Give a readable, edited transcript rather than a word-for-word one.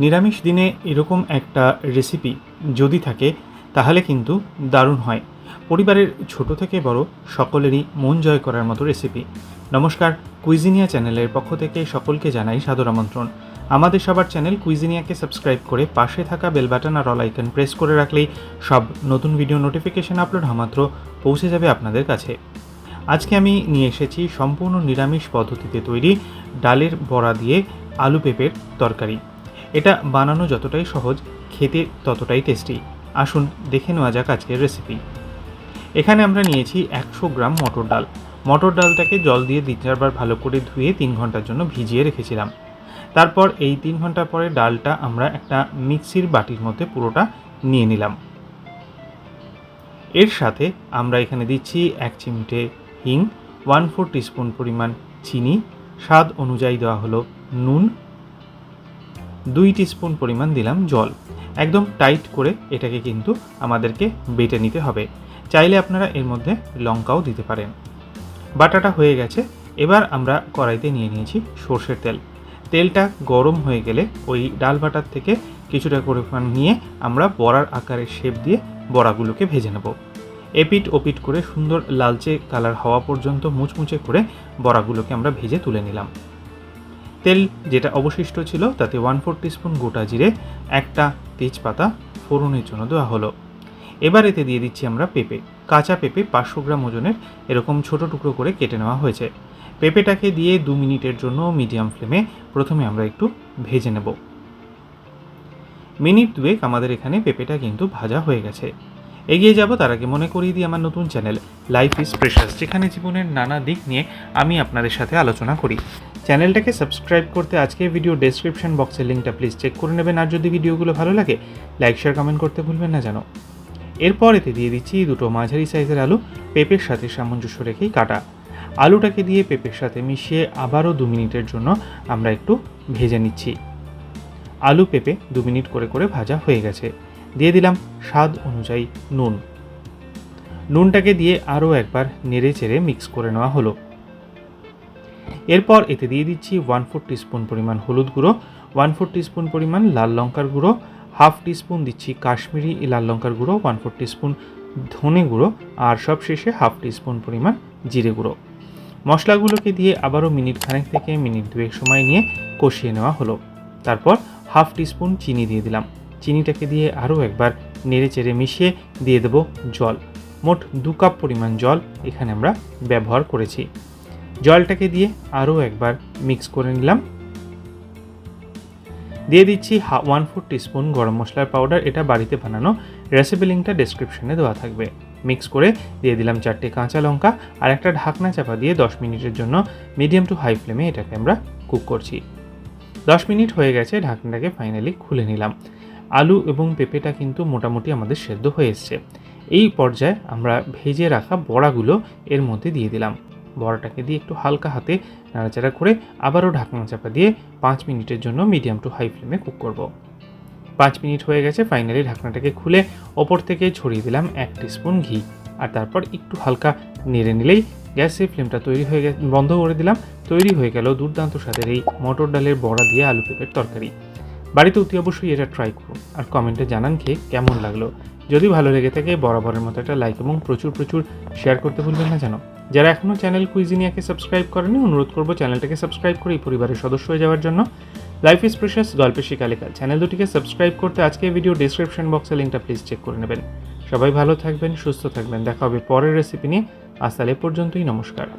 নিরামিষ দিনে এরকম একটা রেসিপি যদি থাকে তাহলে কিন্তু দারুণ হয়। পরিবারের ছোট থেকে বড় সকলেরই মন জয় করার মতো রেসিপি। নমস্কার, কুইজিনিয়া চ্যানেলের পক্ষ থেকে সকলকে জানাই সাদর আমন্ত্রণ। আমাদের সবার চ্যানেল কুইজিনিয়াকে সাবস্ক্রাইব করে পাশে থাকা বেল বাটন আর অল আইকন প্রেস করে রাখলেই সব নতুন ভিডিও নোটিফিকেশন আপলোড মাত্র পৌঁছে যাবে আপনাদের কাছে। আজকে আমি নিয়ে এসেছি সম্পূর্ণ নিরামিষ পদ্ধতিতে তৈরি ডালের বড়া দিয়ে আলু পেঁপের তরকারি। এটা বানানো যতটাই সহজ, খেতে ততটাই টেস্টি। আসুন দেখে নেওয়া যাক আজকের রেসিপি। এখানে আমরা নিয়েছি 100 গ্রাম মটর ডাল। মটর ডালটাকে জল দিয়ে 3-4 বার ভালো করে ধুয়ে 3 ঘন্টার জন্য ভিজিয়ে রেখেছিলাম। তারপর এই 3 ঘন্টা পরে ডালটা আমরা একটা মিক্সির বাটির মধ্যে পুরোটা নিয়ে নিলাম। এর সাথে আমরা এখানে দিচ্ছি 1 চিমটে হিং, 1/4 টিস্পুন পরিমাণ চিনি, স্বাদ অনুযায়ী দেওয়া হলো নুন, 2 টিস্পুন পরিমাণ দিলাম জল। একদম টাইট করে এটাকে কিন্তু আমাদেরকে বেটে নিতে হবে। চাইলে আপনারা এর মধ্যে লঙ্কাও দিতে পারেন। বাটাটা হয়ে গেছে। এবার আমরা কড়াইতে নিয়ে নিয়েছি সর্ষের তেল। তেলটা গরম হয়ে গেলে ওই ডাল বাটার থেকে কিছুটা পরিমাণ নিয়ে আমরা বড়ার আকারে শেপ দিয়ে বড়াগুলোকে ভেজে নেব। এপিট ওপিট করে সুন্দর লালচে কালার হওয়া পর্যন্ত মুচমুচে করে বড়াগুলোকে আমরা ভেজে তুলে নিলাম। তেল যেটা অবশিষ্ট ছিল তাতে 1/4 টিস্পুন গোটা জিরে, একটা তেজপাতা ফোড়নের জন্য দেওয়া হলো। এবার এতে দিয়ে দিচ্ছি আমরা পেঁপে। কাঁচা পেঁপে 500 গ্রাম ওজনের এরকম ছোট টুকরো করে কেটে নেওয়া হয়েছে। পেঁপেটাকে দিয়ে 2 মিনিটের জন্য মিডিয়াম ফ্লেমে প্রথমে আমরা একটু ভেজে নেব। মিনিট 2 আমাদের এখানে পেঁপেটা কিন্তু ভাজা হয়ে গেছে। এগিয়ে যাব তার আগে মনে করিয়ে দিই আমার নতুন চ্যানেল লাইফ ইজ প্রেশাস, যেখানে জীবনের নানা দিক নিয়ে আমি আপনাদের সাথে আলোচনা করি। চ্যানেলটাকে সাবস্ক্রাইব করতে আজকে ভিডিও ডেসক্রিপশন বক্সের লিঙ্কটা প্লিজ চেক করে নেবেন। আর যদি ভিডিওগুলো ভালো লাগে লাইক শেয়ার কমেন্ট করতে ভুলবেন না যেন। এরপর এতে দিয়ে দিচ্ছি 2 মাঝারি সাইজের আলু, পেঁপের সাথে সামঞ্জস্য রেখেই কাটা। আলুটাকে দিয়ে পেঁপের সাথে মিশিয়ে আবারও 2 মিনিটের জন্য আমরা একটু ভেজে নিচ্ছি। আলু পেঁপে 2 মিনিট করে করে ভাজা হয়ে গেছে। দিয়ে দিলাম স্বাদ অনুযায়ী নুন। নুনটাকে দিয়ে আরও একবার নেড়ে চেড়ে মিক্স করে নেওয়া হলো। এরপর এতে দিয়ে দিচ্ছি 1/4 টিস্পুন পরিমাণ হলুদ গুঁড়ো, 1/4 টিস্পুন পরিমাণ লাল লঙ্কার গুঁড়ো, 1/2 টিস্পুন দিচ্ছি কাশ্মীরি লাল লঙ্কার গুঁড়ো, 1/4 টিস্পুন ধনে গুঁড়ো, আর সবশেষে 1/2 টিস্পুন পরিমাণ জিরে গুঁড়ো। মশলাগুলোকে দিয়ে আবারও মিনিট খানেক থেকে মিনিট 2 সময় নিয়ে কষিয়ে নেওয়া হলো। তারপর 1/2 টিস্পুন চিনি দিয়ে দিলাম। চিনিটাকে দিয়ে আরও একবার নেড়ে চেড়ে মিশিয়ে দিয়ে দেব জল। মোট 2 কাপ পরিমাণ জল এখানে আমরা ব্যবহার করেছি। জলটাকে দিয়ে আরও একবার মিক্স করে নিলাম। দিয়ে দিচ্ছি 1/4 টিস্পুন গরম মশলার পাউডার। এটা বাড়িতে বানানো, রেসিপি লিঙ্কটা ডেসক্রিপশনে দেওয়া থাকবে। মিক্স করে দিয়ে দিলাম 4টে কাঁচা লঙ্কা আর একটা ঢাকনা চাপা দিয়ে 10 মিনিটের জন্য মিডিয়াম টু হাই ফ্লেমে এটাকে আমরা কুক করছি। 10 মিনিট হয়ে গেছে, ঢাকনাটাকে ফাইনালি খুলে নিলাম। আলু এবং পেঁপেটা কিন্তু মোটামুটি আমাদের সেদ্ধ হয়ে এসছে। এই পর্যায়ে আমরা ভেজে রাখা বড়াগুলো এর মধ্যে দিয়ে দিলাম। বড়াটাকে দিয়ে একটু হালকা হাতে নাড়াচাড়া করে আবারও ঢাকনা চাপা দিয়ে 5 মিনিটের জন্য মিডিয়াম টু হাই ফ্লেমে কুক করব। 5 মিনিট হয়ে গেছে, ফাইনালি ঢাকনাটাকে খুলে ওপর থেকে ছড়িয়ে দিলাম 1 টিস্পুন ঘি। আর তারপর একটু হালকা নেড়ে নিলেই গ্যাসের ফ্লেমটা বন্ধ করে দিলাম। তৈরি হয়ে গেল দুর্দান্ত স্বাদের এই মটর ডালের বড়া দিয়ে আলু পেঁপের তরকারি। বাড়িতে অতি অবশ্যই এটা ট্রাই করুন আর কমেন্টে জানান খেয়ে কেমন লাগলো। যদি ভালো লেগে থাকে বরাবরের মতো একটা লাইক এবং প্রচুর শেয়ার করতে ভুলবেন না যেন। যারা এখনও চ্যানেল কুইজিনিয়াকে সাবস্ক্রাইব করেনি অনুরোধ করবো চ্যানেলটাকে সাবস্ক্রাইব করে এই পরিবারের সদস্য হয়ে যাওয়ার জন্য। লাইফ ইজ প্রেশাস গল্পের শিকালেখা চ্যানেল দুটিকে সাবস্ক্রাইব করতে আজকে ভিডিও ডেসক্রিপশন বক্সের লিঙ্কটা প্লিজ চেক করে নেবেন। সবাই ভালো থাকবেন, সুস্থ থাকবেন। দেখা হবে পরের রেসিপি নিয়ে। আজ তাহলে পর্যন্তই, নমস্কার।